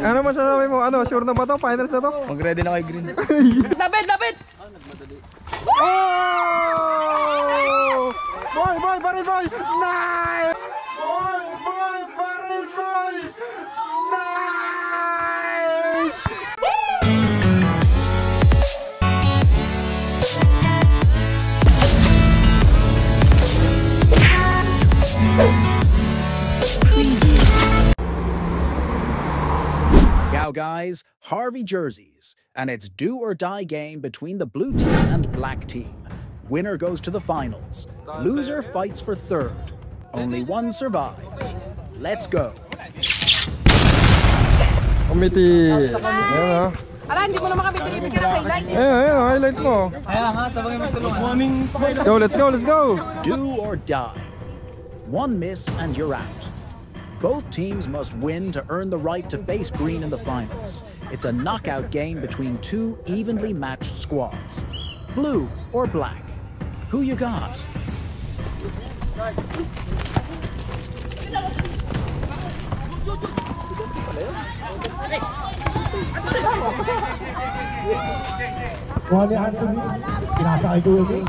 Ano masasabi mo? Ano, sure na ba to? Finals na to? Mag-ready na kay Green. Lapit, lapit! Oh! Boy, baril boy! Nice! Boy, baril boy! Nice! Yo guys, Harvey Jerseys, and it's do or die game between the blue team and black team. Winner goes to the finals. Loser fights for third. Only one survives. Let's go. Committee. Ayan, Ala, hindi mo naman kami binibigyan ng highlights. Ayan, highlights mo. Kaya nga, sabagay magtulungan. Let's go. Do or die. One miss and you're out. Both teams must win to earn the right to face Green in the finals. It's a knockout game between two evenly matched squads. Blue or black? Who you got? Kuhani Anthony, pinasakay ko yun.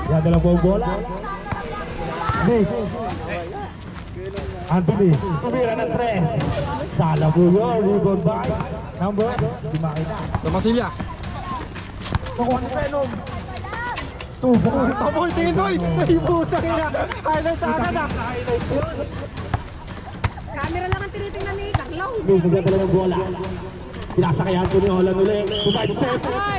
Yan dalawang bola. Anthony, tumira ng 3. Sala mo yun, rebound by number, di makita. Sa Masilya. Nakuha ni Venom. Tamoy, tingin boy! Naibutang ina! Highlight sa agad ah! Camera lang ang tinitingnan ni Carlo. Bigyan dalawang bola. Pinasakay Anthony Holland ulit. Side step. Foul.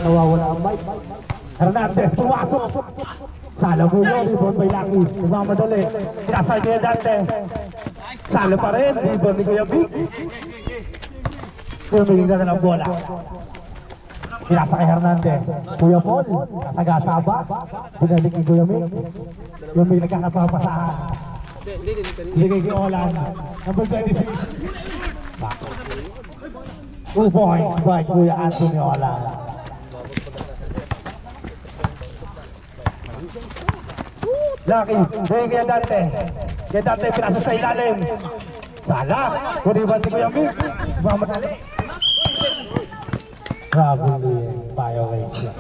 Nawawala ang mic. Hernandez, pumasok. Sala mo yun, rebound by Lucky. Umamadali. Pinasay niya Dante. Sala pa rin, rebound ni Kuya Vic. Pumiging na ng bola. Pinasakay Hernandez. Kuya Paul, nasagasaba. Binalik ni Kuya Vic. Kuya Vic nagkakapapasahan. Binigay kay Olan. Number 26. 2 points by Kuya Anthony Olan. Lucky, bigay kaya Dante. Kaya Dante pinasa sa ilalim. Sala, kuriban ni Kuya Vic. Mamadali. Grabe yung violation.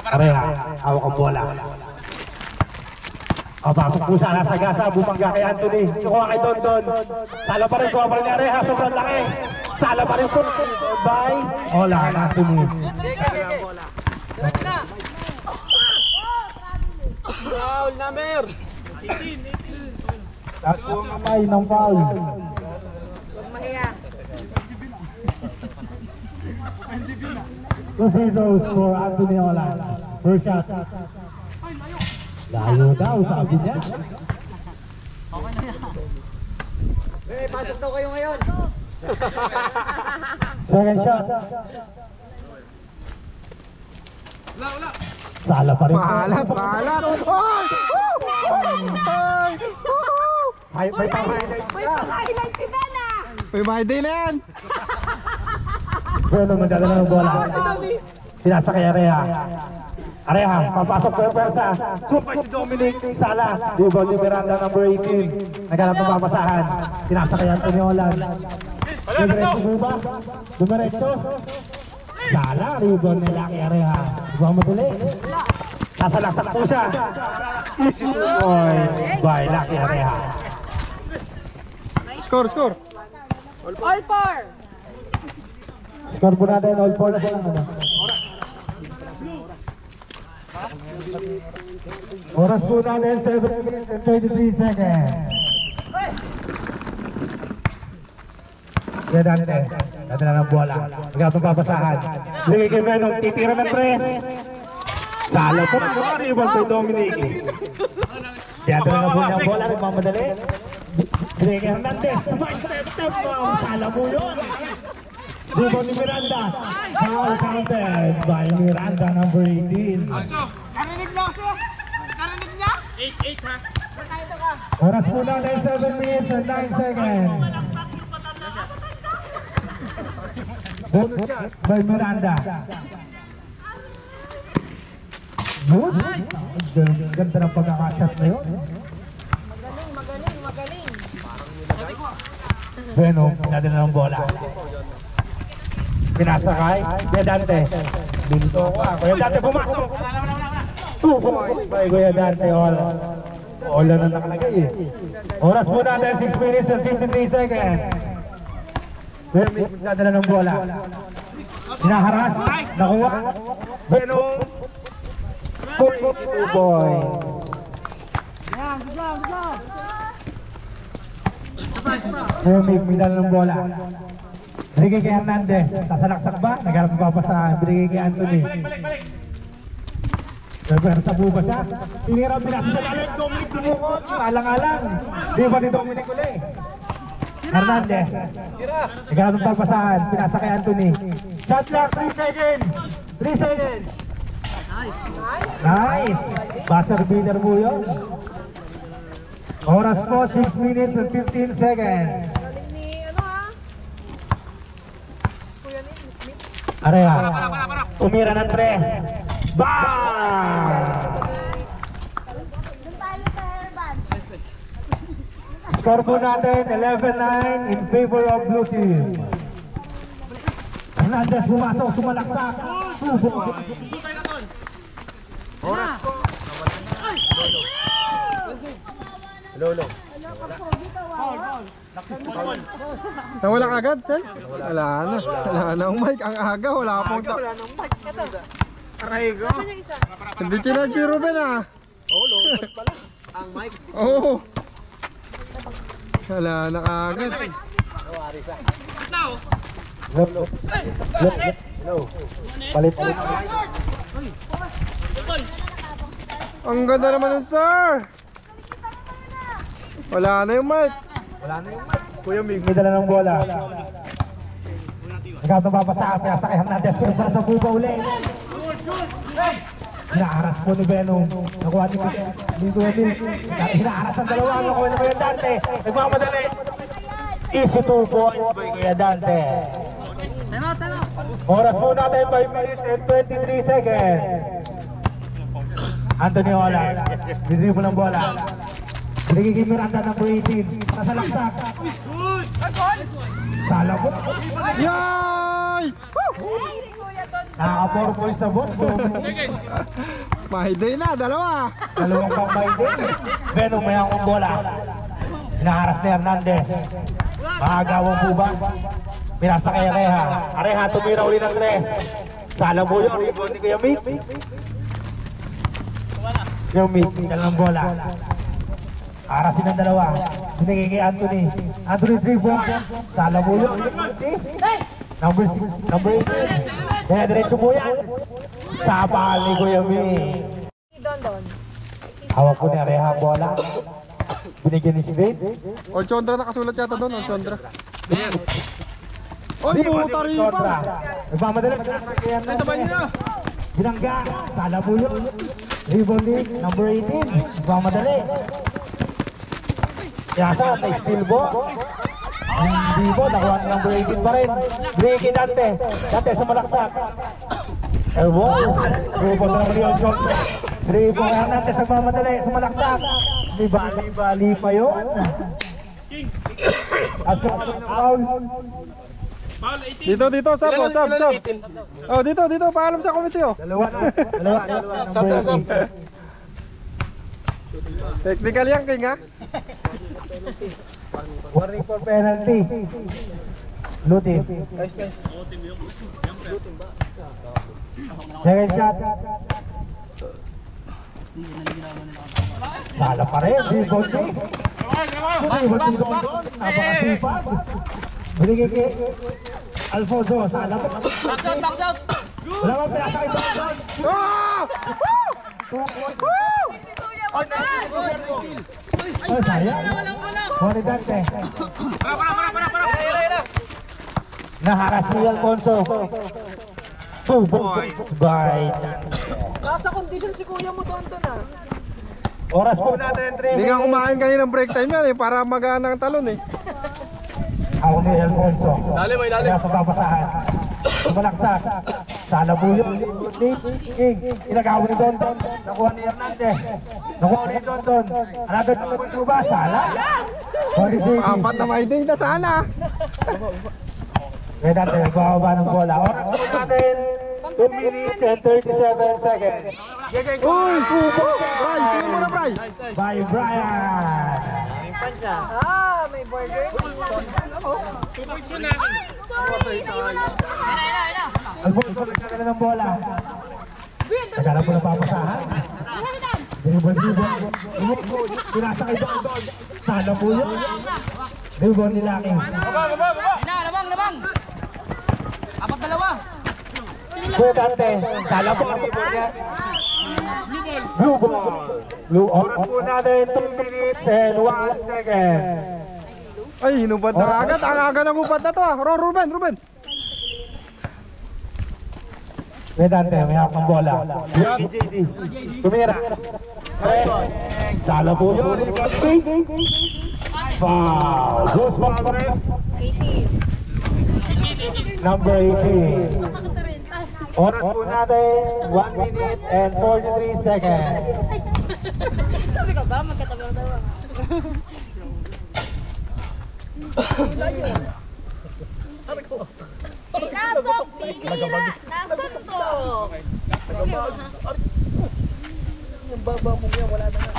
Pareha, awak ang bola. Pasok po sana sa gasa, bumangga kay Anthony. Kuha kay Dondon. Sala pa rin ni Areha, sobrang laki. Sala pa rin po. Bye. Hola, Anthony. Foul number! 18. Taas po ang kamay ng foul. Huwag mahiya. 2 free throws for Anthony Holland. First shot. Layo daw, sabi niya. Pasok daw kayo ngayon! Second shot. Wala! Sala pa rin. Mahalat! May pang-highlights May pang-highlights si Dana! May bahay din na yan! Pero magdadala ng bola. Pinasa kay Areha. Areha, papasok ko yung persa. Super si Dominic Sala. Rebound ni Miranda number 18. Naghanap ng papasahan. Pinasa kay Anthony Holland. Dumiretso mo ba? Dumiretso. Sala, rebound ni Lucky Areha. Huwag madali. Nasalaksak po siya. Easy 2 points by Lucky Areha. Score! All four! Score po natin, all 4 na po lang. Oras po natin, 7 minutes and 33 seconds. Kaya Dante, natin na ng bola. Magkapang papasahan. Ligay kay Venom, titira ng 3. Sala po na mga rebound kay Dominic. Kaya natin na po niya ang bola, nagmamadali. Ligay kay Hernandez, step down. Sala po yun. Rebound ni Miranda. Foul counted by Miranda number 18. Narinig niya kasi? Narinig niya? 8-8 ha? Oras po natin 7 minutes and 9 seconds. Bonus shot by Miranda. Good. Ganda ng pagkakashot na yun. Magaling. Bueno, pinadala ng bola. Pinasakay. Kuya Dante. Dito ako Kuya Dante pumasok. 2 points by Kuya Dante. All na nakalagay eh. Oras po natin 6 minutes and 53 seconds. Kuya Mick pinadala ng bola. Hinaharas. Nakuha. Bueno. 482 points. Kuya Mick pinadala ng bola. Binigay kay Hernandez. Sasalaksak ba? Nagharap papasahan. Binigay kay Anthony. Nagharap po ba siya? Tinira pinasa sa lalim. Dominic dumukot. Alang-alang. Di ba ni Dominic ulit? Hernandez. Nagharap papasahan. Pinasa kay Anthony. Shot clock 3 seconds. 3 seconds. Nice. Buzzer beater po yun. Oras po 6 minutes and 15 seconds. Area, tumira ng 3. Bang! Score po natin 11-9 in favor of blue team. Hernandez pumasok, sumalaksak. Lolo. Nawala ka agad, Sen? Wala na. Wala na ang mic. Ang aga, wala pong Wala nang mic. Aray ko. Hindi chinarge si Ruben ah. Oo, lobot pala. Ang mic. Oo. Wala na agad. Hello. Palit. Ang ganda naman nun, sir. Wala na yung mic. Kuya Mig, may dala ng bola. Nagkatong papasahan, pinasa kay Hernandez. Para sa buba uli. Hinaaras po ni Benong. Nakuha ni Kuya Mig. Hinaaras ang dalawa. Nakuha ni Kuya Dante. Nagmamadali. Easy 2 points by Kuya Dante. Oras po natin 5 minutes and 23 seconds. Anthony Holland. Didribo ng bola. Binigay kay Miranda number 18. Nasalaksak. Salabo. Yay! Nakaka 4 points sa boss. My day na, dalawa. Dalawang pang may day. Benong may akong bola. Hinaharas ni Hernandez. Makagawang po ba? Pinasa kay Areha. Areha tumira uli ng 3. Salabo yun. Rebound ni Kuya Mick. Kuya Mick, tingnan ng bola. Arasin ng dalawa. Binigay kay Anthony. Anthony 3 points. Salabo yun. Number 8. Kaya diretso po yan. Sabal ni Kuya Mick. Hawak po ni Areha ang bola. Binigyan ni Sivid. Orchondra nakasulat yata doon, Orchondra. Oy, puta rin pa. Nagmamadali. Sabay niyo. Binangga. Salabo yun. Rebound din. Number 18. Nagmamadali. Yasa, may steal bo. Hindi bo, nakuha ng number 18 pa rin. Binigay kay Dante. Dante sumalaksak. Elbow. Rebound na ng Leon John. Rebound kaya Dante sa mamadali. Sumalaksak. Di bali pa yun. At kung foul. Dito, sab, sab. Oh, dito, paalam sa committee oh. Dalawa. Number 18. Technical yan, King ha? Warning for penalty. Blue team. Second shot. Sala pa rin. Rebound din. Napakasipag. Binigay kay Alfonso. Sala pa. Box out. Wala bang pinasa kay Boston? Ah! Oh, sayang. Sorry, Dante. Naharas ni Alfonso. 2 points by Dante. Nasa condition si kuya mo doon na. Oras po natin 3 Hindi nga minutes. kumain kanina ng break time yan eh, para magana ang talon eh. Ako ni Alfonso. Lalim. Kaya papapasahan. Tumalaksak. Sala po yung King. Inagawa ni Dondon. Nakuha ni Hernandez. Nakuha ni Dondon. Another number 2 ba? Sala. Apat na may day na sana. Kaya natin, nagbababa ng bola. Oras po natin, 2 minutes and 37 seconds. Uy, kubo! Bray, tingin mo na, Bray! By Brian. May burger. Alfonso, nagkakala ng bola. Nagkala po na papasahan. Dribble. Pinasakay Dondon. Sana po yun. Dribble ni Laki. Labang! Apat dalawa. Dante, sala po ang dribble niya. Blue ball. Blue oras po natin, 2 minutes and 1 second. Ay, hinubad na agad. Ang aga ng hubad na to ah. Ruben. Dante, may hawak ng bola. JD. Tumira. Sala po yun. Foul. Who's foul, ref? 18. Number 18. Oras po natin, 1 minute and 43 seconds. Sabi ko ba, magkatabi ang dalawa. Pinasok, tinira, nasuntok. Yung baba mo yan, wala na nga.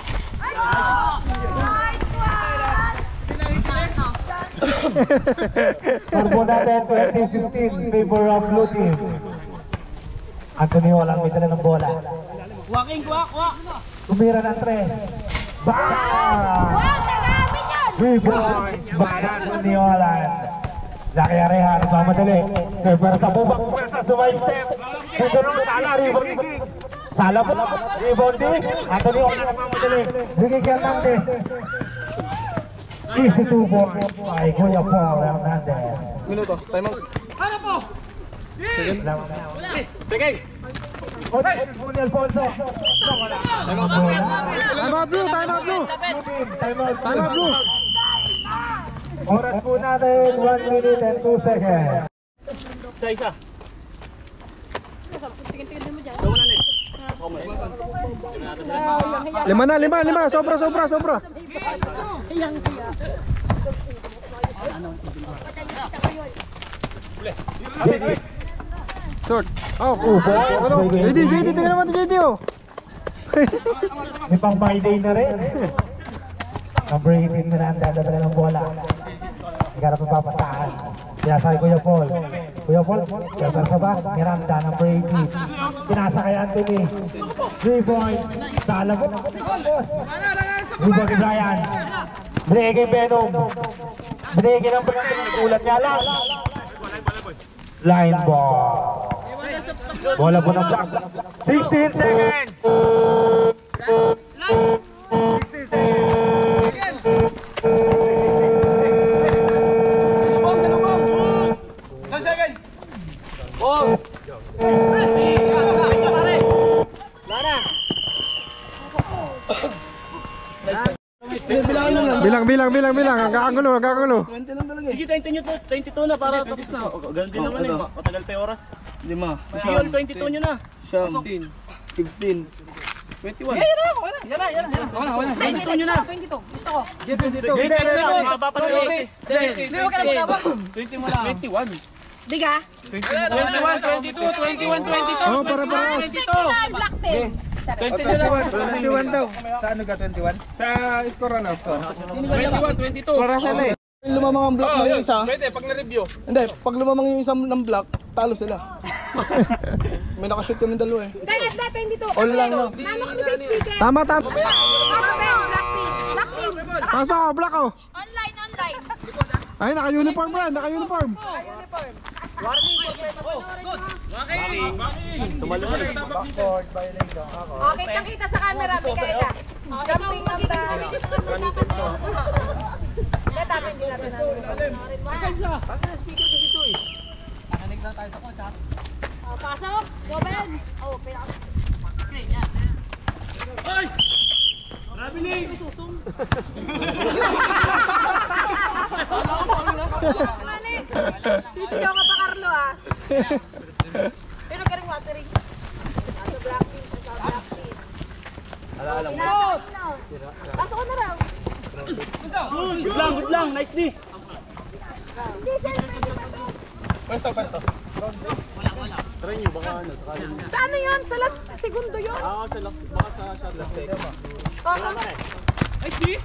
Turbo natin, 2015, favor of blue team. Anthony walang may dala ng bola. Tumira ng 3. Bang! Wow, tagamit yan! 3 points by Anthony Holland. Laki Areha, nagmamadali. Pwersa po ba? Pwersa, sumay-step. Sunod, sala, rebounding. Sala po, rebounding. Anthony Holland, nagmamadali. Ricky Hernandez. Easy 2 points by Kuya Paul Hernandez. Minuto, time out. Sige. Oras po ni Alfonso. Time out blue. Time out blue. Oras po natin, 1 minute and 2 seconds. Isa. Lima. Sobra. Short. Oh, JD, tingnan naman JD oh. May pang by day na rin. Number 18 na ang dadadala ng bola. Nagkarap ang papasahan. Kaya sa Kuya Paul. Kuya Paul, kaya sa back, Miranda, number 18. Pinasa kay Anthony. 3 points. Sala mo. Rebound ni Brian. Binigay Venom. Binigay ng Brian. Ulat niya lang. Line ball. Bola po ng block. 16 seconds. 16 seconds. Bilang. Ang kagulo. 20 lang talaga. Sige, 22 na para tapos na. Ganun din naman eh. Matagal pa yung oras. 5. Sige, 22 nyo na. 15. 21. Yan na. 22 nyo na. 22. Gusto ko. 20 mo na. 21. Diga. 21, 22. Oh, para-paras. Black team. 21 daw. Sa ano ka 21? Sa score na. 21, 22. Para sila eh. Lumamang ang block mo yung isa. Pwede, pag na-review. Hindi, pag lumamang yung isang ng block, talo sila. May nakashoot kami dalawa eh. Hindi, 22. All lang. Nano kami sa speaker. Tama. Black team. Pasok, black oh. Online. Ay, naka-uniform Brad, naka-uniform. Okay, kita sa camera, Mikaela. Jumping ng pasok, go Ben. Oh, pinaka. Ay! Rabiling! Sisigaw ka pa, Carlo ah. lang, nicely. Pwesto. Try nyo, baka ano, sakali nyo. Sa ano yun? Sa last segundo yun? Sa last, baka sa shot last second. Nicely!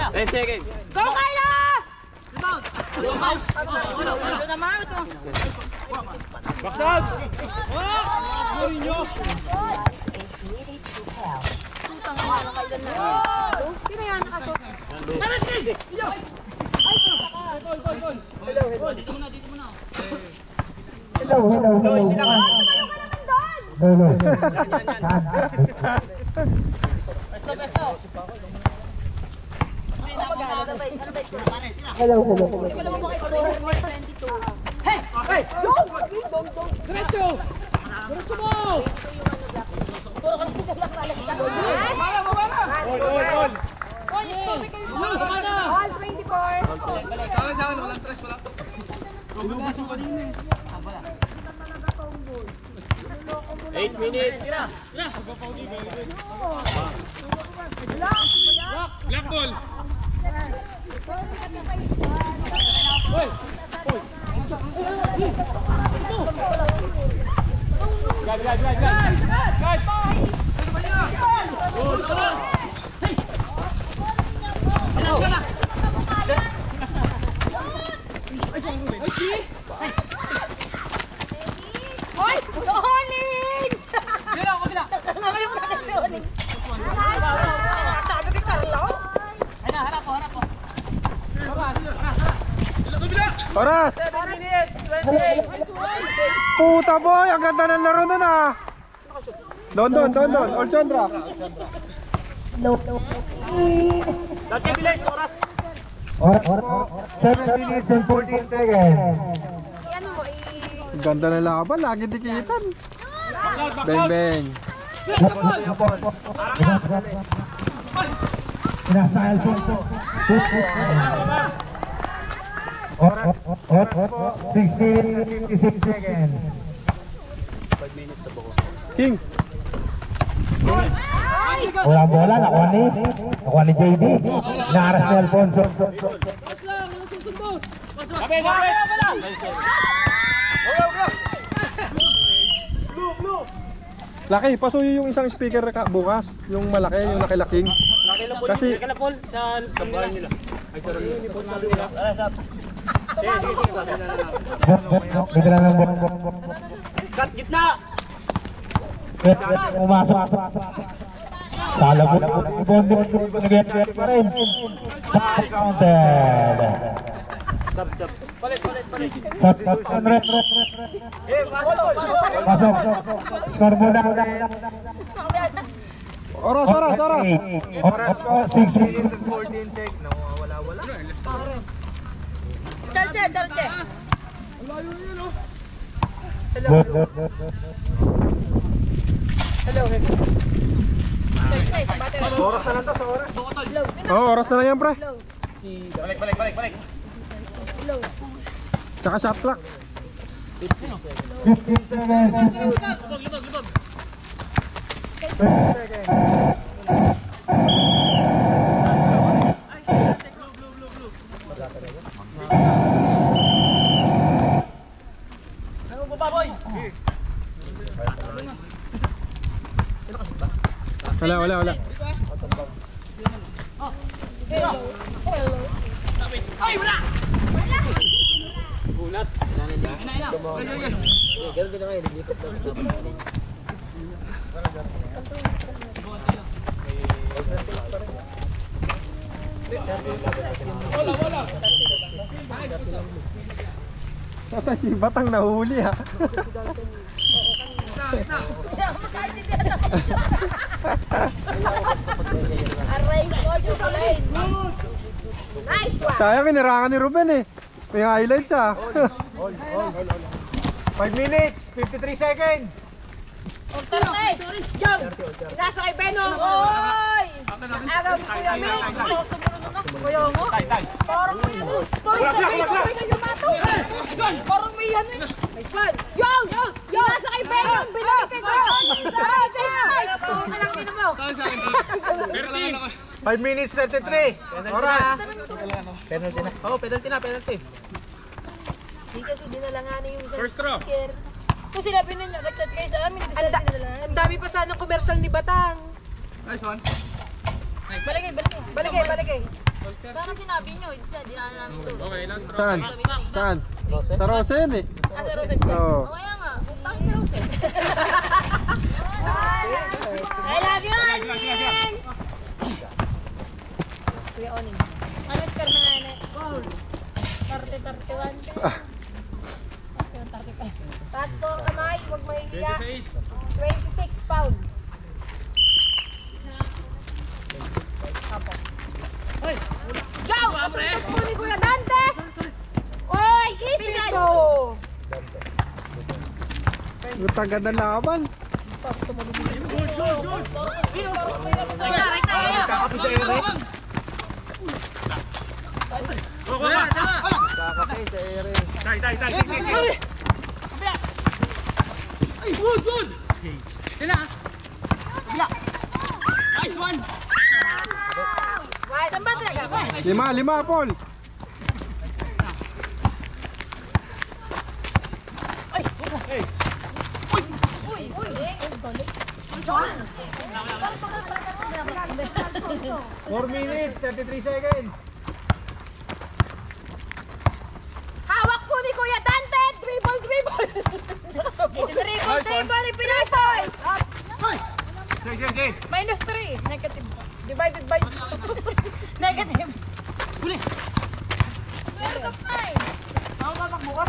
10 seconds. Go, Carla! Rebound! Ito naman, ito. Box out! Scoring nyo! Sino yan? Nakasot? Hello. Pesto. Hello. Wala mo ba kayo score? 22. Hey! Diretso! Diretso mo! Puro ka naglalak na lang. All! Oy, stop kayo po. All 24. Saan, walang stress, walang to. Gugubos mo kanina eh. 8 minutes. Black ball. Hoy! Hoy! Onyx! Nakakalaman yung natin si Onyx. Sabi kay Carlo? Harap po. Oras! 7 minutes, 28. Puta boy, ang ganda ng laro nun ah. Doon. Olchandra. Dati bilis, oras. 7 minutes and 14 seconds. Ano mo, Ang ganda ng laban, lagi dikitan. Beng. Pinasa Alfonso. 6 minutes and 56 seconds. King. Walang bola, nakuha ni JD. Naaras ni Alfonso. Gabi! Laki, pasuyo yung isang speaker ka bukas, yung malaki, yung nakilaking. Kasi Paul sa bahay nila. Ay, sa rin. Sige. Bigla lang Cut, gitna! Umasok. Salabot. Ibon nag-get pa rin. Counted. Sub. Palit. Shot on red. Pasok. Score muna. oras. 6 minutes and 14 sec, no, wala. Chalche. Oras na lang to, sa oras. oras na lang yan pre. Balik. Slow. Tsaka shot clock. 15 seconds. Wala. Tatay si Batang nahuli ha. Aray ko, yung play. Nice one. Sayang kinirangan ni Ruben eh. May highlights ha. 5 minutes, 53 seconds. Sorry. Jump. Nasa kay Beno. Oy! Agaw ni Kuya Mick. Kuya mo? Parang may ano. Sorry kayo sa mato. Parang may ano. Nice one. Yo! Nasa kay Beno. Binalik kay Kuya. Sarate! Anak dito mo. 5 minutes 33. Oras. Penalty na. Oo, penalty na, penalty. Hindi kasi dinalanganin yung isang First draw. sticker. Kung sinabi ninyo, nag-chat kayo sa amin, ang dami pa sanang commercial ni Batang. Nice one. Baligay. Sana sinabi nyo, it's na, dinaan namin ito. Okay, last draw. Saan? Saan? Sa Rosen eh. Ah, si Rosen. Oo. Kaya nga, punta si Rosen. I love you, Onions! Kuya Onions. Ano score na nga na? 30-31. 31-35. Taas po ang kamay, huwag mahihiya. 26 pound. Go! Kasunod po ni Kuya Dante! Oy, easy na to! Tagad na laban. Kakapi sa ere. Kakapay sa ere. Tay. Good. Sila. Nice one. Saan ba talaga ako? 5, Paul. Four minutes 33 seconds. Hawak po ni Kuya Dante! Dribble! Dribble! Pinasoy! Minus 3. Negative. Divided by 2. Negative. Huli! Where the fine? Ako tatakbo ka?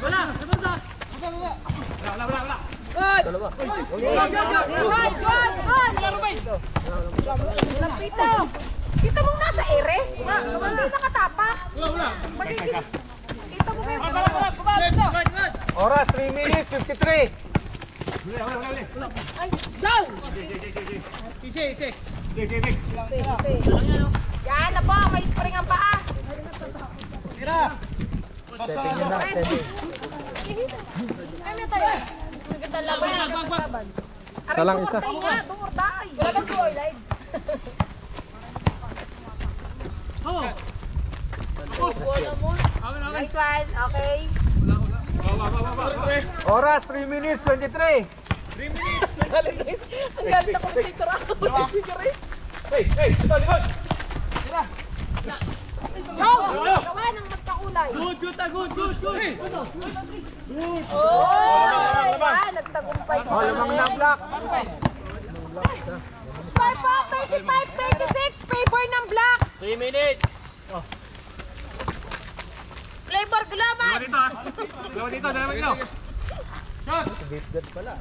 Wala. Good! Lapito! Kita mo nasa ere? Hindi nakatapak. Wala. Kita mo kayo. Oras 3 minutes 53. Go! Easy. Yan na po, may spring ang paa. Stepping yun na. Stepping. Kami tayo. Maganda laban. Isa lang, isa. Wala kang go live. Wala mo. Nice one, okay. Oras 3 minutes 23. Ang galit ako ng dito ako. Hey, likod. Go! Gawa ng magkakulay. Good. Oh! Yan, nagtagumpay ko. Oh, lamang na block. Score po, 35-36. Favor ng black. 3 minutes. Flavor gulaman. Dito, dalawa ilo. Beat that pala.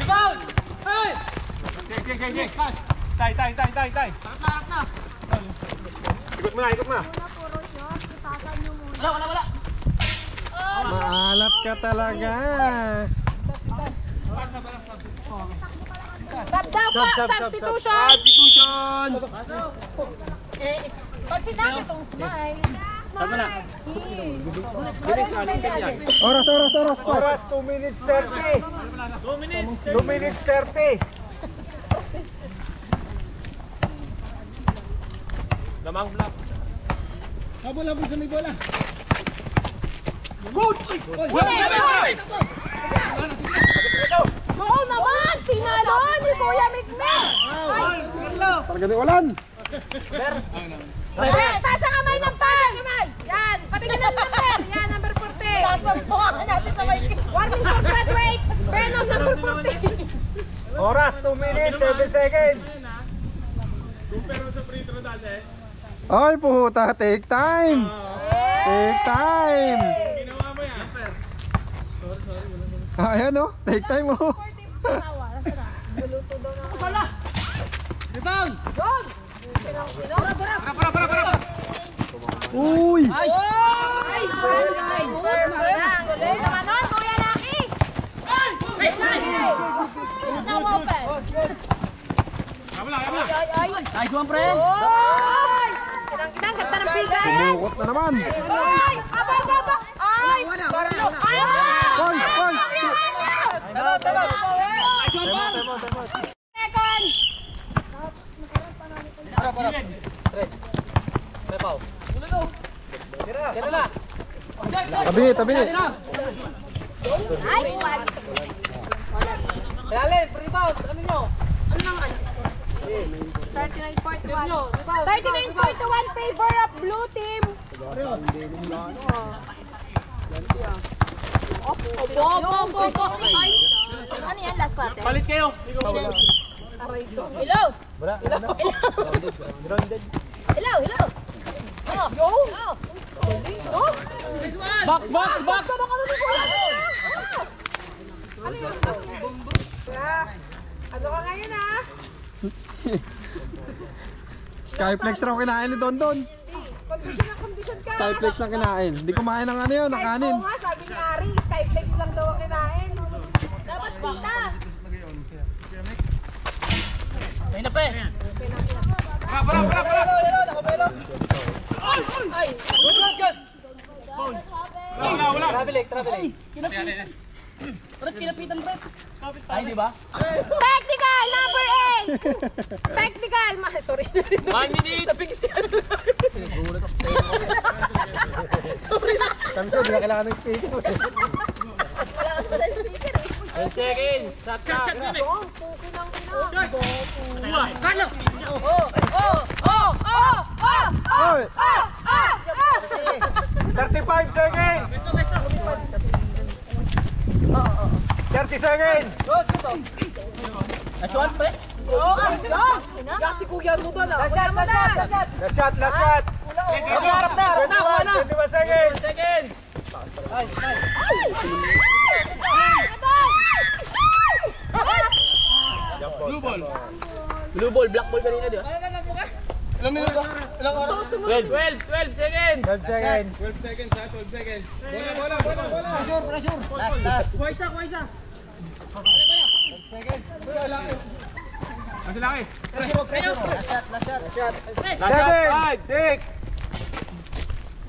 Down! Hey! Okay. Tay. Sarap na. Ikot mo na. Wala. Maalat ka talaga. Sab daw po, substitution. Substitution! Pag sinabi itong smile, Oras, Paul. Oras 2 minutes 30. 2 minutes 30. Lamang block. Oo naman! Tinalo ni Kuya Mikmek! Talaga di ulan. Sasangamay ng pan! Yan! Patingin ng number! Yan, number 40! Sasampukan natin sa mic! Warning for graduate! Venom number 40! Oras 2 minutes 7 seconds. Ay, puta. Take time. Take time. Ayan o. Take time o. Luluto daw na ako. Rebound! Yun! Para. Uy. Nice! Nice! Galing naman nun, Kuya Lucky! Now open! Nice one, pre! Oy! Kinang-kinang, ganda ng bigay! Sumukot na naman. Oy! Aba! Ay! Ay! Paul. Ay! Nice one, Tabi, tabi. Nice one. Dali, rebound. Ano nyo? Ano nang ano? 39-41. 39-41 favor of blue team. Opo. Ano yan, last quarter? Palit kayo. Aray ko. Hello! Hello! Yo! Yo! Box! Ano yun? Ano ka ngayon ah? Skyflex raw kinain ni Dondon. Kondisyon ng kondisyon ka. Skyflex lang kinain. Hindi kumain ng ano yun, ng kanin. Oo nga, sabi ni Ari, Skyflex lang daw ang kinain. Dapat pita. Ayun na, pre. Ay! Good! Wala. Traveling. Parang kinapitan, pre. Ay, di ba? Technical, number 8! Technical, sorry. 1 minute! Napigis yan. Kami siya, di na kailangan ng speaker. Wala ka pala yung speaker eh. 10 seconds. Shot. Oh, pukin ang ina. Carlo! Oy! 35 seconds! 30 seconds! Last one, pre. Yak si kuya mo doon ah. Last shot! 21 seconds! 1 second. Blue ball, black ball kanina, di ba? Ilang minuto? Ilang oras? 12 seconds. 12 seconds! 12 seconds ha, 12 seconds. Bola. Last! Kasi laki. Pressure! 7, 6,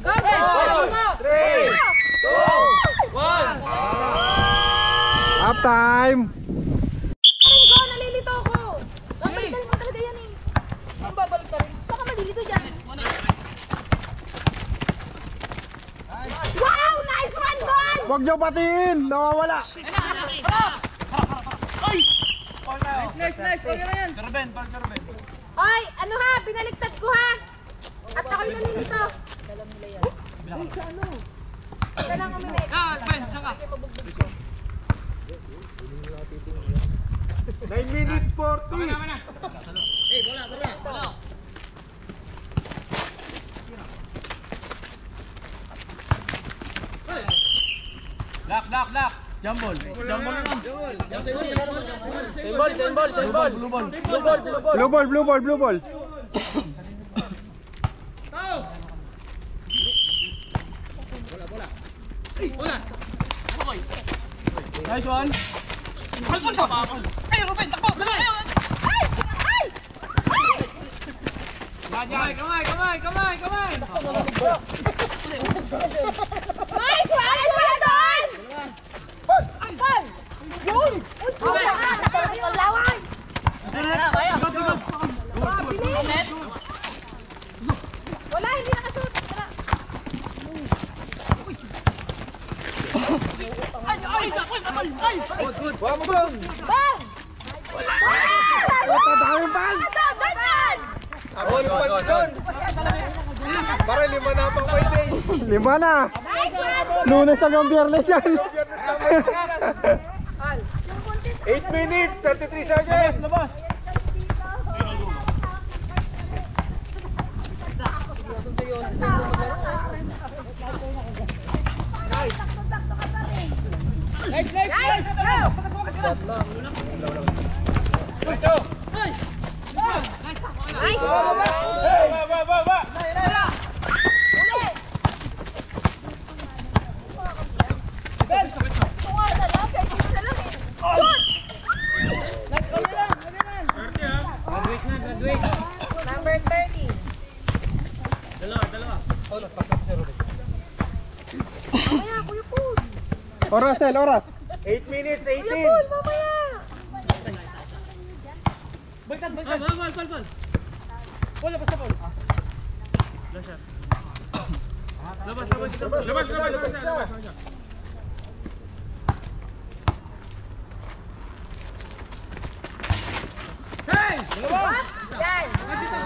4, 3, 1. Half time! Nalilito ko. Babalik mo talaga yan eh. Ang babalik ka rin. Saan ka malilito dyan? Wow! Nice one, Don! Huwag niyo patiin! Nawawala! Nice. Okay na yan. Ay, ano ha? Binaliktad ko ha? At ako'y nalilito. Ika lang umimik. Ben, tsaka. 9 minutes 40! Lock. Jump ball na lang. Same ball. Blue ball! Nice one. Ay, Ruben, takbo. Kamay. Nice one! Wala doon! Pan! Yun! Ang lawan! Bilis! Wala, hindi nakasuot. Wag mo bang! Bang! Puta, daming fans! Ganyan! Ako yung fans doon! Para 5 na pang may day! 5 na! Nice one! Lunes hanggang Biyernes yan! 8 minutes 33 seconds! Labas. Nice! Go! Nice! Number 30. Mamaya, Kuya Paul. Oras! 8 minutes Kuya 18! Paul, mamaya. Bal. Yan. Good, good.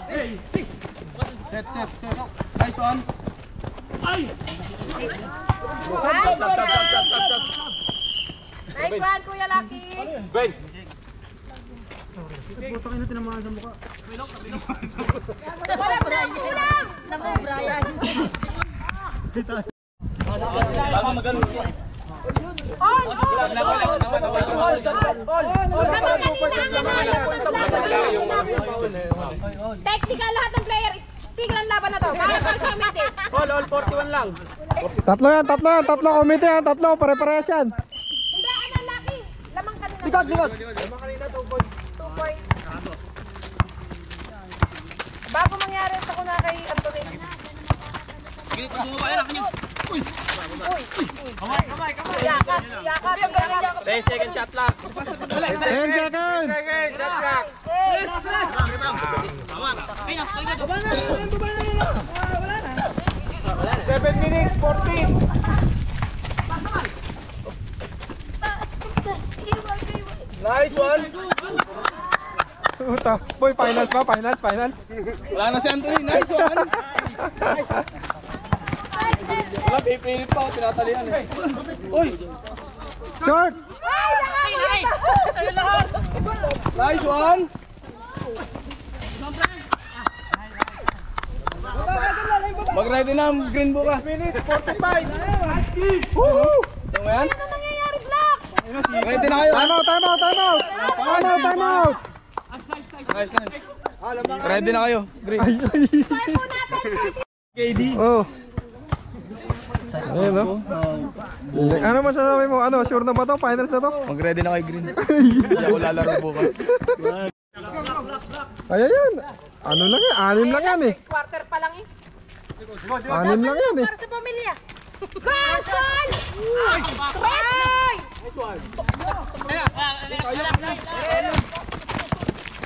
Good. Set. Nice one. Nice one, Kuya Lucky. Wala pa na kulang. Naku, Brian. On! Technical lahat ng player. Tigil ang laban na to. Para sa committee. All 41 lang. Tatlo yan, tatlo committee yan, tatlo, pare-parehas yan. Hindi, ano, Lucky. Lamang kanina. Likod. 2 points. Bago mangyari ito ko na kay Anthony. Uy! Yakap. 10 second shot lang. 10 seconds. Shot clock. 7 minutes, 14. Nice one. Puta. Boy, finals pa, finals. Wala na si Anthony. Nice one. Wala, pipilit pa. Pinatalian eh. Uy! Short. Nice one. Mag-ready na ang green bukas. Minutes, 45. Woo! Ito mo yan? Ano nangyayari, Black? Ready na kayo. Time out. Nice. Ready na kayo. Green. Start po natin. Oh. Ayun, no? Ano masasabi mo? Ano, sure na ba to? Finals na to? Mag-ready na kayo green. Hindi ako lalaro bukas. Ay, ayun. Ano lang yan? 6 lang yan eh. Quarter pa lang eh. 6 lang yan eh. Para sa pamilya. Carson!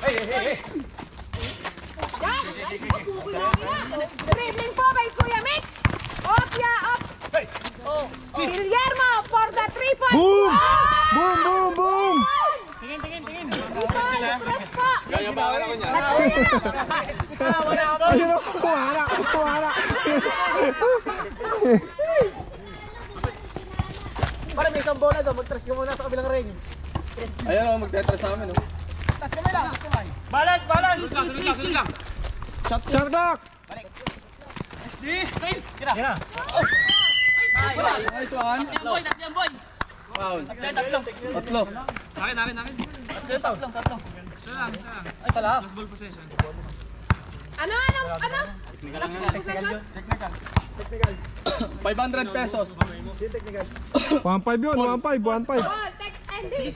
Ay! Yan! Dribbling po kay Kuya Mick. Opya, op. Guillermo for the 3 points. Boom! Boom! Tingin. 3 points. Stress po. Kaya ba ako niya? Ayun o, kuwala. Para may isang bola daw, mag-trash ka muna sa kabilang ring. Ayan o, mag-trash sa amin o. Balance. Sunod lang. Shot clock! Nice one. Foul. Tatlo. Ano? Last ball possession? 500 pesos. 1-5 yun, 1-5. Ball, take, ending.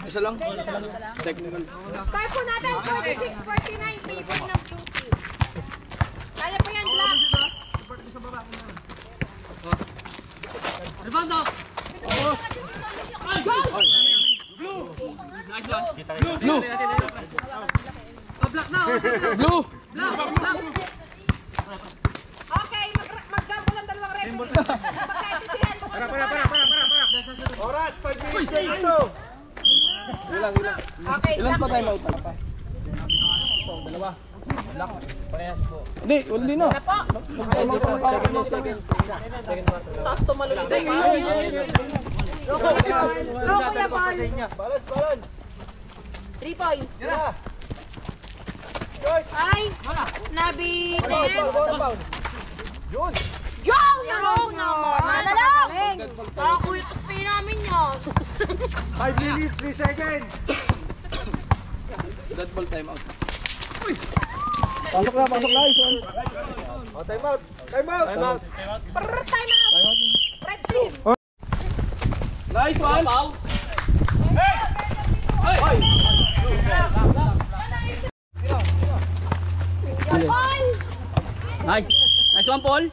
Isa lang. Technical. Score po natin, 46-49, favor ng blue team. Kaya po yan, Black. Blue. Blue. Okay, mag-jump lang dalawang referee. Magkaintindihan po. Oras, 5 minutes dito. Ilang. Okay, Ilan pa time out? Hindi, hindi na. Taas tumalunod tayo. Go, Kuya Paul. Balance. 3 points. Ay, Nabi. Yun. No. Malalang. Kuya, pay namin yun. 5 minutes, 3 seconds. Dead ball time out. Pasok na. Ison. Oh, time out. Time out. Red team. Nice one. Hey! Paul. Nice one, Paul.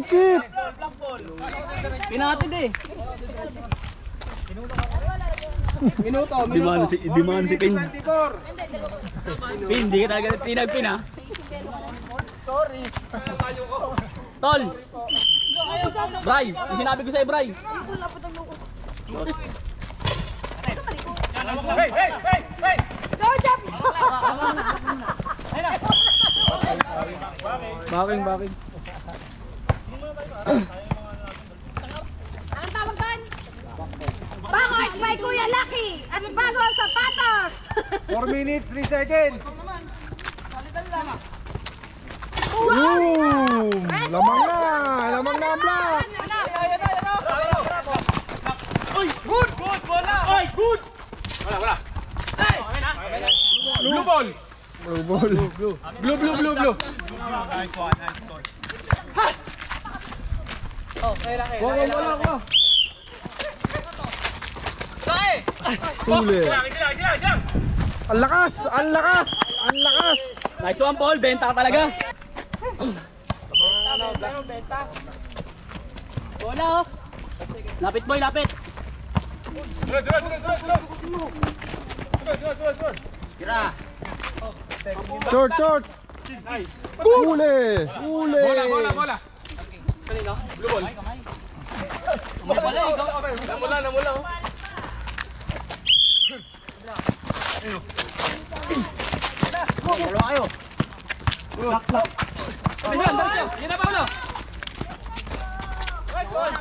Kit. Pinatid eh. Minuto. Di man si Pin. Pin, di ka talaga pinagpin ha. Sorry. Tol! Bray! Yung sinabi ko sa'yo, Bray! Go, Jump! Baking. Anong tawag doon? Bangot by Kuya Lucky at bago ang sapatos! 4 minutes, 3 seconds. Boom! Lamang na ang block. Blue ball. Blue. Blue. Wala. Huli. Ang lakas. Nice one, Paul! Benta ka talaga! Bola oh! Lapit, boy! Lapit! Short. Huli. Bola. Blue ball. Namula oh.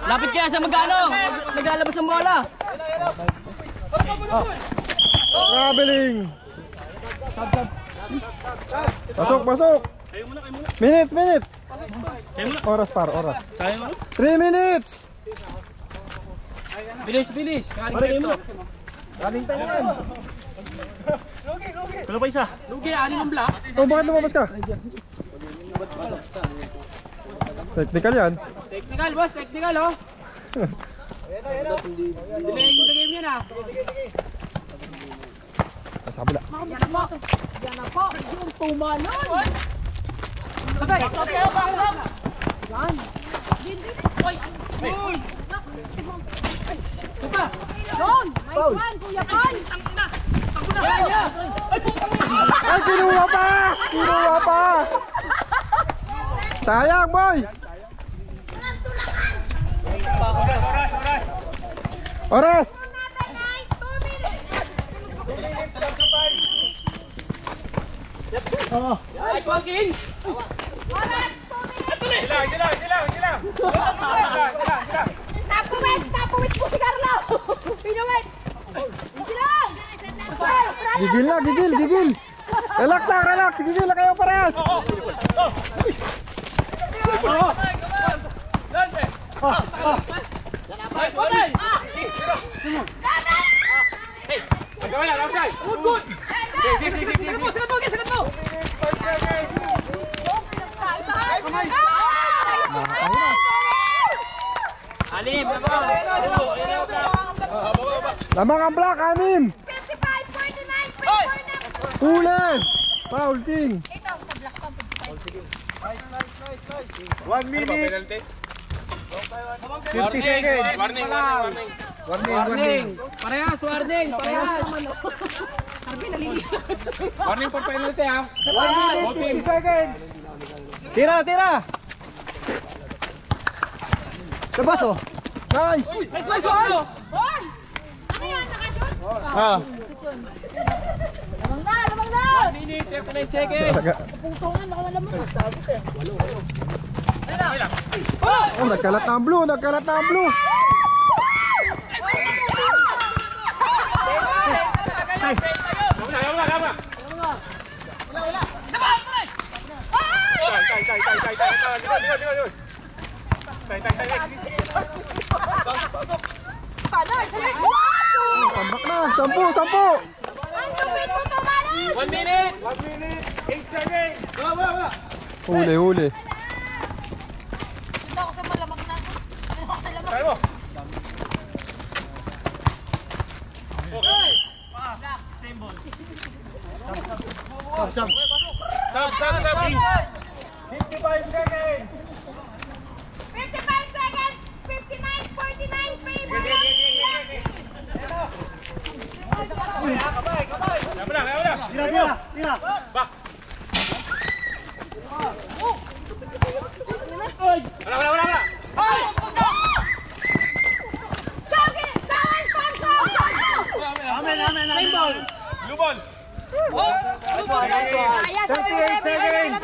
Lapit kaya sa magkano! Naglalabas ng bola! Traveling. Pasok. Minutes. Oras. 3 minutes. Bilis! Karing Kalo pa isa? Lugi, anin ang black. Oh, bakit lumabas ka? Technical yan. Technical, boss. Technical, oh. Delaying the game yan, ah. Sa kabila. Yan na po! Yung tumanon! Don! Nice one, Kuya Paul! Ay, kinuha pa! Sayang, boy! Oras! 2 minutes! Nice one, King! Oras! 2 minutes! Sila! Tapuwit po si Carlo! Pinuwit! Sila! Gigil! Relax! Gigil na kayo parehas! Lamang ang block, 6! 55, 49, 54 na! Huli! Foul, King! Ito, sa black pa. 1 minute, 50 seconds. Warning. Parehas, warning. Warning for penalty, ha. 1 minute, 50 seconds. Tira! Labas, oh. Nice! Nice one! Hoy! Ano yan? Nakashoot? Lamang na! 1 minute, 39 seconds. Pupungan, nakawala mo. Oh, nagkalat na ang blue! Tambak na! 10! Ang lupit mo tumalan! 1 minute. 8 seconds. Wala. Huli! Hindi ako sa malamag na. Sub. 55 seconds. 55 seconds. 59, 49, favor. Tira. Wala. Jogi, bawal panso. Blue ball. Kaya sa 38 seconds.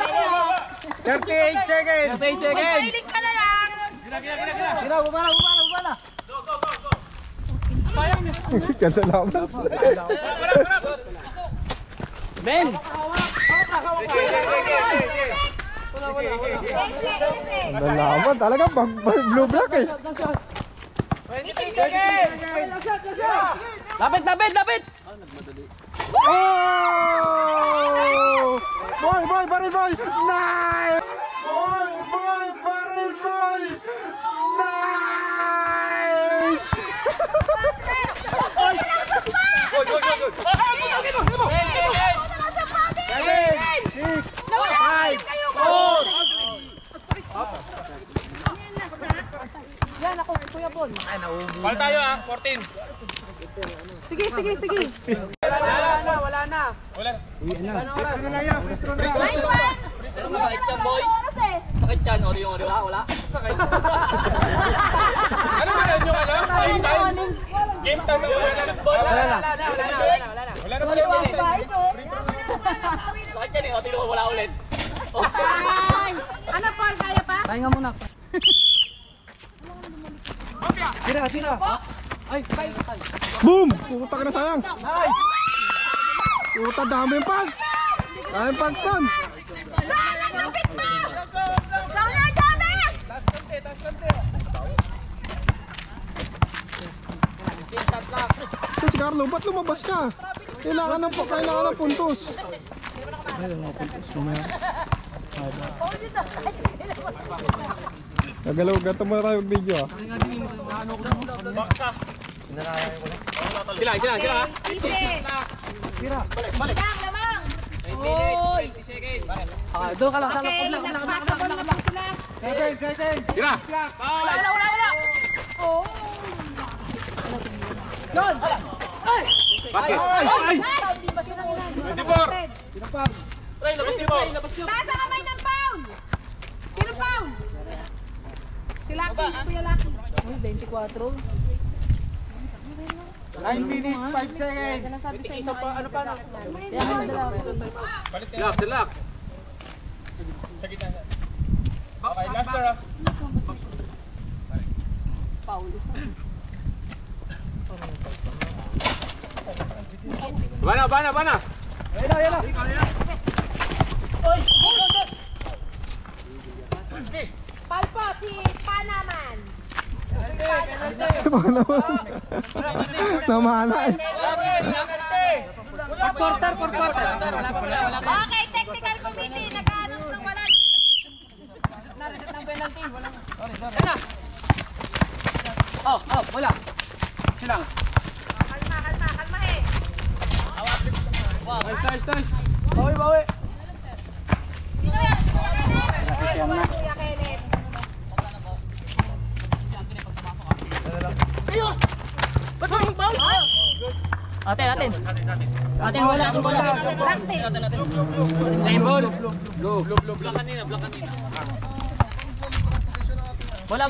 Mahilig ka na lang. Ganda naman. Ben. Ganda naman. Talaga blue black eh. Lapit. Oh! Boy, baril boy! Nice! Boy, baril boy! Nice! Yan ako si Kuya Bon. Ball tayo 14. Sige. Wala na. Nice one! Sakit yan, boy. Oras eh. Sakit yan, wala. Ano ba yun yung ano? Game time na wala na. Wala na. Guys, oh. Sakit yan eh, tino wala ulit. Ay! Ano, Paul? Kaya pa? Pahinga muna. Boom! Puta ka na sayang. Puta, dami yung pants. Dami yung pants doon. Lapit mo! Sauna, Jabez! Ito si Carlo, ba't lumabas ka? Kailangan ng puntos. Gagalaw, gato muna tayo mag-video ah. Sila. Easy! Balik! Lamang! Oy! Doon ka lang. Okay, nagpasabol na po sila. Tira. Wala. Oh! Yun! Bakit? Ay! Hindi ba sila ilan? 24. Ray, labas niyo. Taas ang kamay ng Paul! Sino Paul? Si Lucky, si Kuya Lucky. Uy, 24. 9 minutes, 5 seconds. Sinasabi sa inyo. Ano pa? Relax. Okay, last door. Paul. Bana. Palpo, si Panaman. Baka naman. Namana eh. Porter. Okay, technical committee. Nag-announce ng wala. Na-reset ng penalty. Wala. Silang. Kalma eh. Nice. Bawi. Sino yan? Kuya Kenneth. Atin. Atin bola. Rakte. Same ball. Blue. Black kanina. Bola.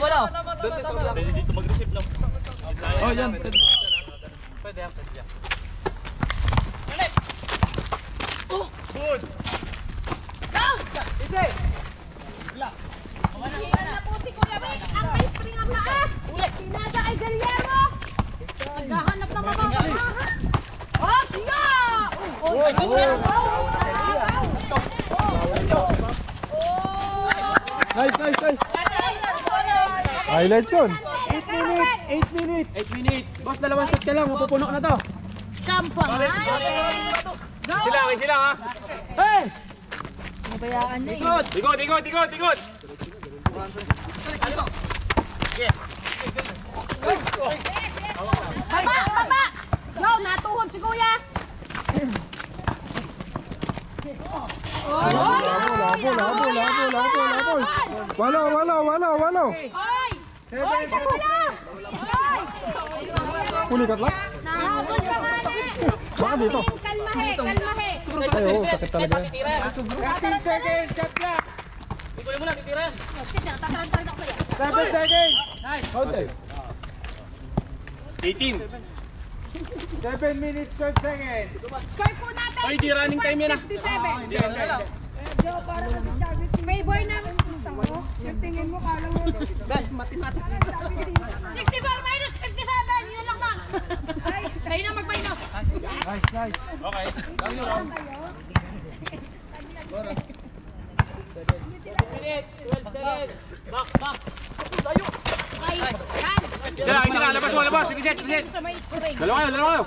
Pwede dito mag-receive na. Oh, yan. Pwede yan. Go! Ilan na po si Kuya Vic. Ang may spring ang paa. Pinasa kay Guillermo. Naghahanap ng mababa. Oh, siya! Nice. Highlights yun. 8 minutes. 8 minutes. Boss, dalawang shot ka lang. Mapupuno na to. Kampa nga. Sila ha. Hey! Mabayaan na eh. Ikot. Baba! Yo, natuhod si Kuya. Habol. Walo. Hoy! Hoy, wala! Hoy! Pulikat lang? Nahabol pa nga Baka dito. Kalmahe. Ay, oo, sakit talaga yan. 13 seconds, shot clock. Ikunin mo na, titira. 7 seconds. Okay. 18. 7 minutes, 12 seconds. Score po natin. Ay, di running time yan, ah. 57. Payboy namin. Yung tingin mo, kala mo. 64 minus 57. Yun lang na. Kayo na mag-minus. Nice. Okay. Back. Sila, labas. Sige, set. Dalawa kayo.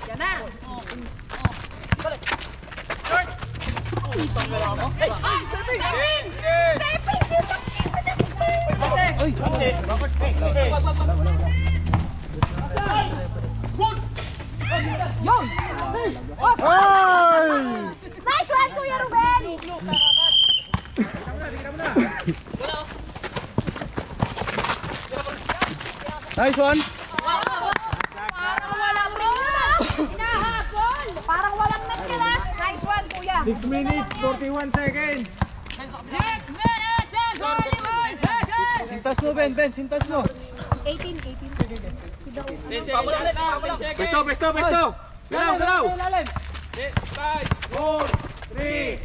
Yan na. Stepin! Yon! Ay! Nice one, Kuya Ruben! Nice one. Parang walang hinahabol! Parang walang net ka na. Nice one, Kuya! 6 minutes, 41 seconds. 6 minutes and 41 seconds! Sintas mo, Ben, sintas mo. 18. Pesto. Galaw. 4, 3.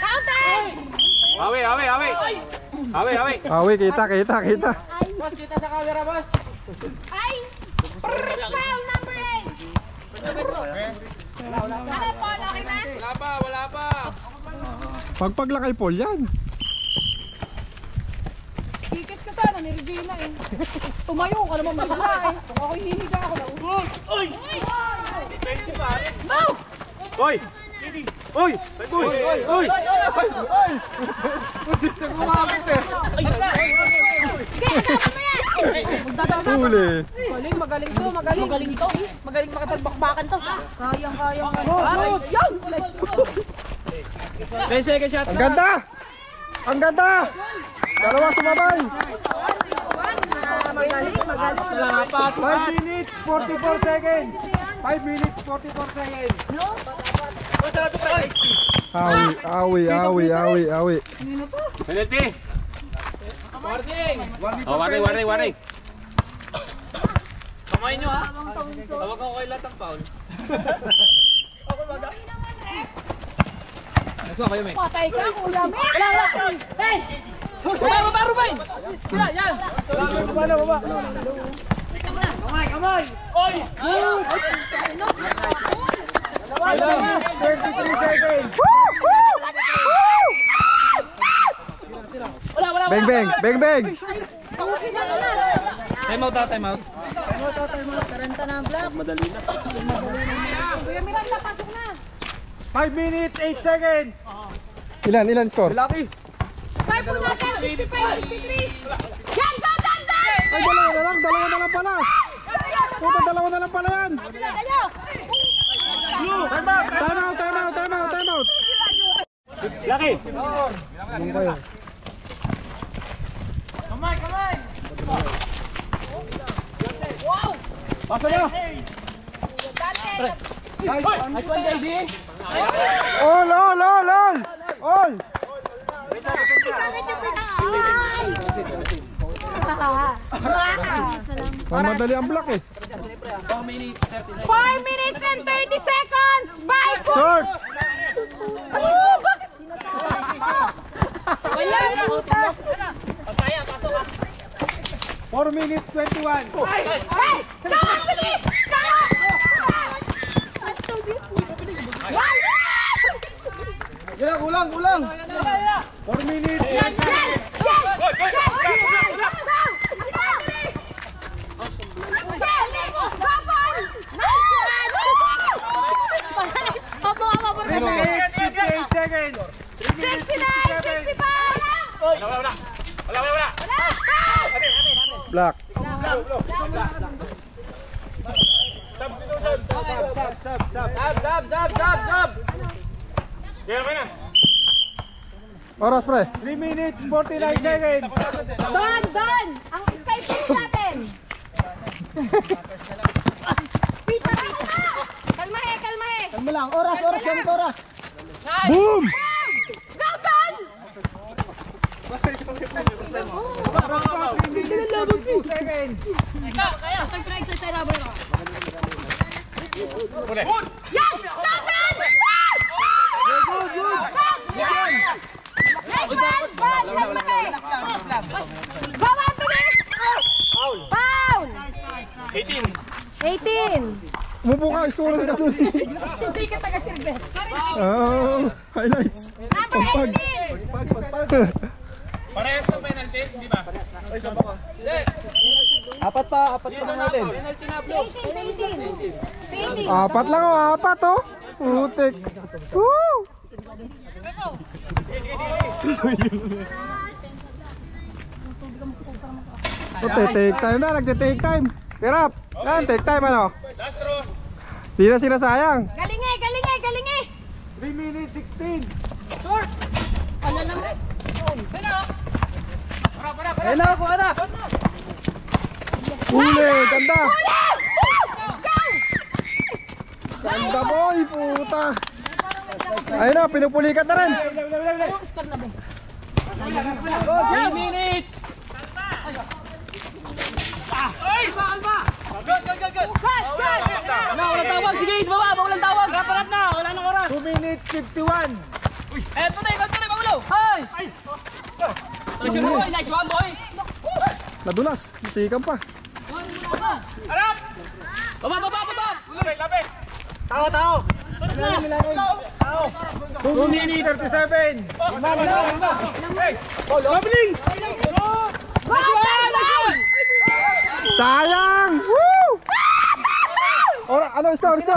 Counting! Awi, kita. Boss, kita sa camera, boss. Ay! Foul number 8! Ano po, okay na? Wala pa. Pagpaglakay Paul yan. Kikis ka sana ni Regina eh. Tumayo ka naman bigla eh. Kung ako'y hiniga ako na. Oy! No! Oy! Sige, agapan mo yan! Huli. Magaling to. Magaling makipagbakbakan to. Kayang ka. Yan! 10 seconds shot. Ang ganda! Dalawa sumabay. Magaling. 5 minutes, 44 seconds. 5 minutes, 44 seconds. Awi. Penalty. Warning. Warning. Kamay nyo ha. Tawag ako kay lahat ng foul. Patay ka, Kuya Mick! Hey! Baba, Ruben! Yan! Baba. Kamay! Oy! 23 seconds. Wala! Beng. Time out. Karanta na ang vlog. Madali na. Kuya Miranda, pasok na. 5 minutes, 8 seconds. Ilan score? Laki. Score po natin, 65-63. Yan, go, Dan! Ay, dalawa na lang pala. Puta, dalawa na lang pala yan. Time out. Laki. Wow! Pasok na. Nice one, JD! All! Madali ang block eh. 4 minutes, 30 seconds. 4 minutes and 30 seconds! Bye po! Short! Wala na kita! 4 minutes, 21. Hey! Come! Bilis! Come! Kulang. 4 minutes. Yes! Opo, 3 minutes, 58 seconds. 69, 65! Wala. Black. Sub. Oras, pre. 3 minutes, 49 seconds. Don! Ang Skype natin! Pita! Kalma he! Kalma lang, oras, gamit oras. Boom! Go, Don! Seconds. Yan! Go, Don! Yes! Nice one! Don! Kalma he! Go, Anthony! Foul! 18! Umupo ka, score ka doon. Hindi ka taga-silver. Oh, highlights. Number 18! Parehas ng penalty, di ba? Apat pa natin. 18! Apat lang oh, apat oh. Putik. Woo! Take time na, nagte-take time. Tirap. Yan, take time ano. Last throw. Di na sinasayang. Galing 3 minutes, 16. Huli, ganda. Go! Ganda boy, puta. Ayun na, pinupulikat na rin. 3 minutes! Good! Walang tawag! Sige, baba! Walang tawag! Harap na! Wala nang oras! 2 minutes, 51. Eto na! Magulo! Hay! Treasure boy! Nice one, boy! Nadulas, matikan pa. Harap! Baba! Labi! Tao. 2 minutes, 37. Go, Don! Sayang! Woo! Ano, score? 5!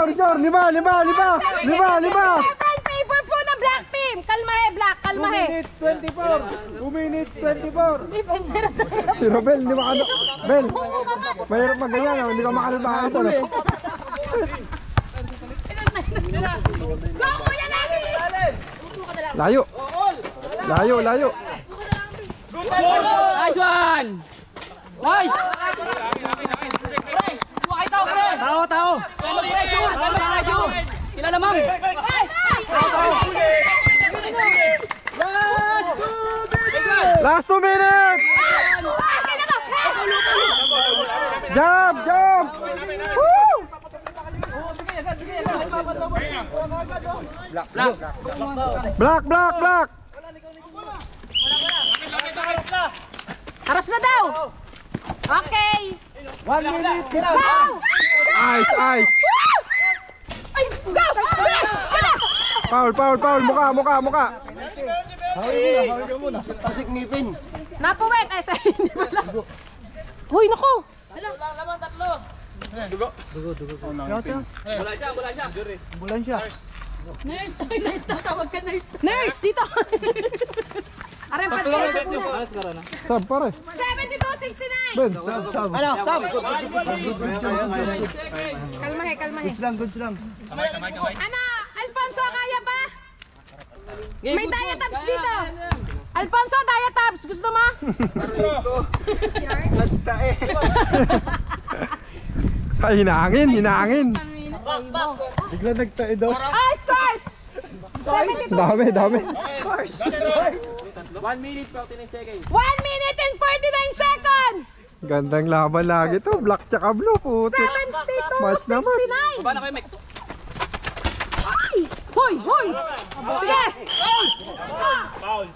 Favor po ng black team! Kalmahe, black! 2 minutes, 24. 2 minutes, 24. Si Robel, hindi makano. Bel, mahirap magganyan, hindi ka makalabas. Go, Kuya Nami! Layo. Nice one! Nice! Buhay tao, pre! Tao. Pressure! Sila naman! Last 2 minutes! Jump! Woo! Black! Aras na daw! Okay! 1 minute. Go! Ice! Ay, go! Bilis! Foul! Muka! Pasik ngipin. Napuwet! Ay, sa hindi pala. Uy, naku! Bulan siya. Nurse, tatawag ka, nurse. Nurse, dito! Aram pa dito. Sab, pare. 72-69! Ben, Sab. Kalmahe. Goods lang. Ano, Alfonso, kaya pa? May diatabs dito. Alfonso, diatabs. Gusto mo? Ay, hinangin. Bigla nagtae daw. Ah, stars! 72. Dami. Scores. 1 minute, 49 seconds. 1 minute and 49 seconds! Gandang laban lagi to. Black tsaka blue, putik. 72-69! Baba na kayo, Mike. Ay! Hoy! Sige! Foul. Wala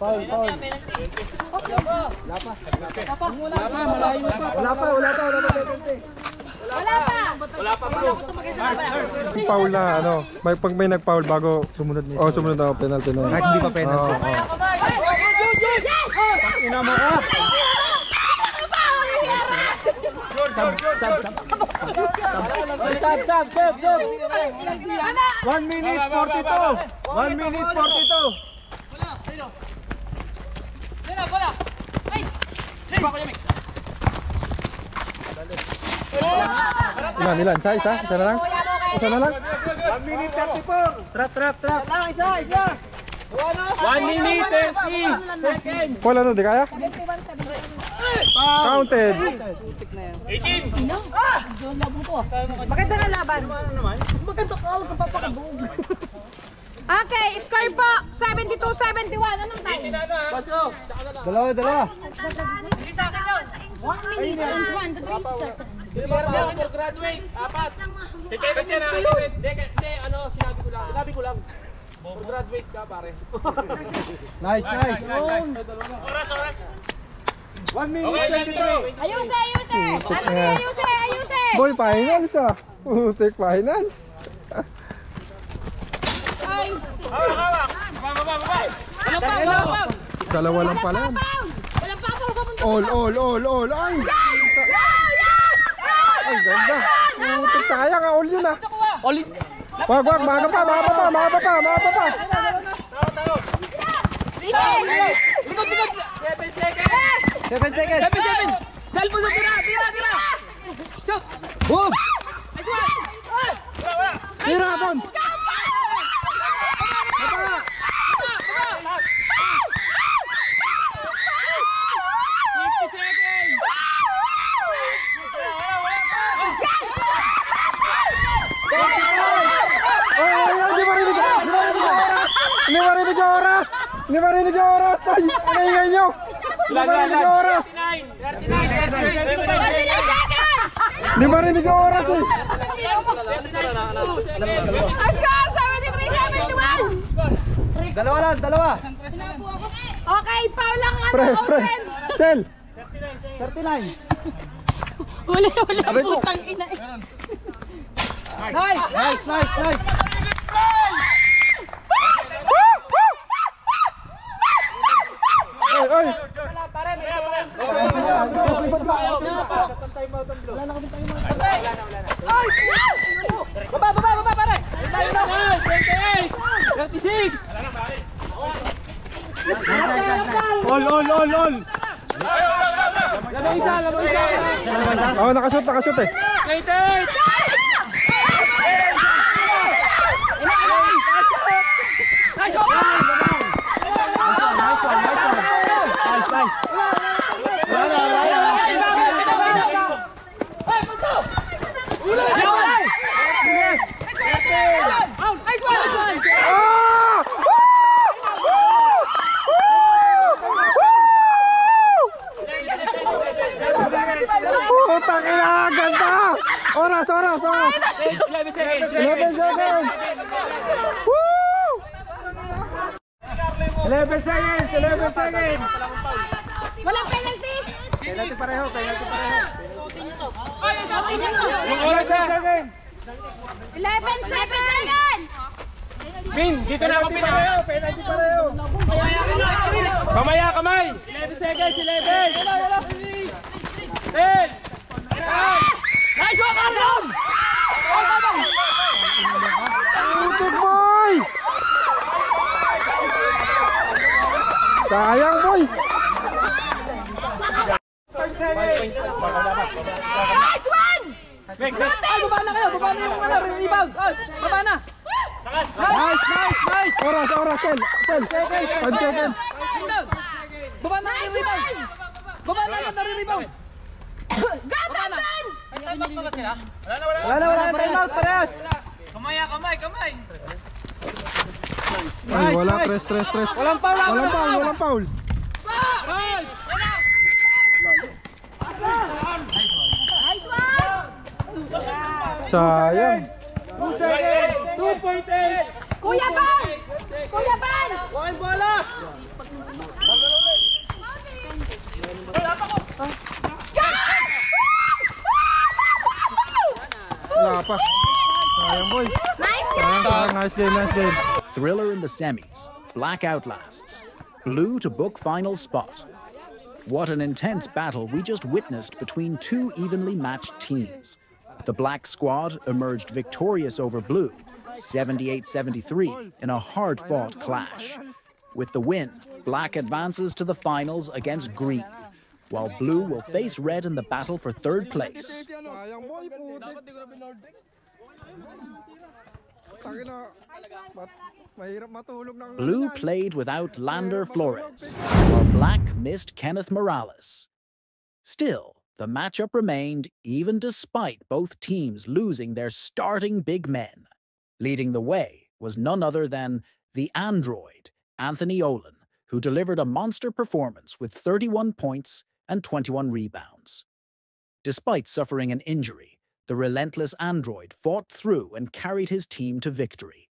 pa. Foul na, ano. Pag may nag-foul bago sumunod na penalty na. Kahit hindi pa penalty. Ina mo ka. Sab. 1 minute 42. 1 minute 42. Wala. Ay! Baba ko, Mike. Ilan? Isa na lang? 1 minute 34. Trap. Isa. 1 minute 30 seconds. Paul, ano, di kaya? Counted. 18. Maganda nga laban. Maganda ka, huwag kang papakabuog. Okay, score po 72-71. Anong time? Pasok. Dalawa. 1 minute and 1 to 3 seconds. For graduate, 4. Tiket yan ah. Hindi, ano, sinabi ko lang. For graduate ka, pare. Nice. Oras. 1 minute 23. Ayusin! Ayusin! Boy, finals ah. Putik, finals. Ay! Baba. Dalawa lang pala. Walang papaw sa mundo! All. Ay! Ay, ganda. Putik, sayang ah. All yun ah. Oli. Wag, maga pa. Likod. 7 seconds. 7. Salpo sa tira. Shoot. Boom! Nice one. Tira doon! Hindi marinig yung oras! Tay! Inaingay nyo! Hindi marinig yung oras! 39 seconds! Hindi marinig yung oras eh! Score 73-71! Dalawa. Okay, Paul lang ang Pre! offense! Sel! 39. Wala putang ina eh. Nice. Ay! Baba, pare. 36. All. Labang isa. Oh, nakashoot eh. Rated. Putang ina, ganda! Oras! 11 seconds. 11 seconds! 11 seconds. Walang penalty! Penalty pareho. Yung oras ha. 11 seconds! Min, dito na ako pina. Penalty pareho. Kamay. 11 seconds, 11. 10. Nice one, Carlon! Putik, boy! Sayang, boy! Nice one! Ay, baba na kayo. Baba na yung rebound. Ay, baba na. Nice! Oras, Sel! 5 seconds! Baba na yung rebound. Baba na yung rebound. Gatan! Wala. Time out parehas. Kamay. Ay, wala, stress. Walang foul. Sayang! 2.8. Kuya Ban! Wakin bola. Wala pa. Sayang, boy. Nice game. Thriller in the semis. Black outlasts. Blue to book final spot. What an intense battle we just witnessed between two evenly matched teams. The black squad emerged victorious over blue, 78-73, in a hard-fought clash. With the win, black advances to the finals against green, while blue will face red in the battle for third place. Sayang, boy. Putik. Takina. Mahirap matulog ng Blue played without Lander Flores, while Black missed Kenneth Morales. Still, the matchup remained even despite both teams losing their starting big men. Leading the way was none other than the android, Anthony Olin, who delivered a monster performance with 31 points and 21 rebounds. Despite suffering an injury, the relentless android fought through and carried his team to victory.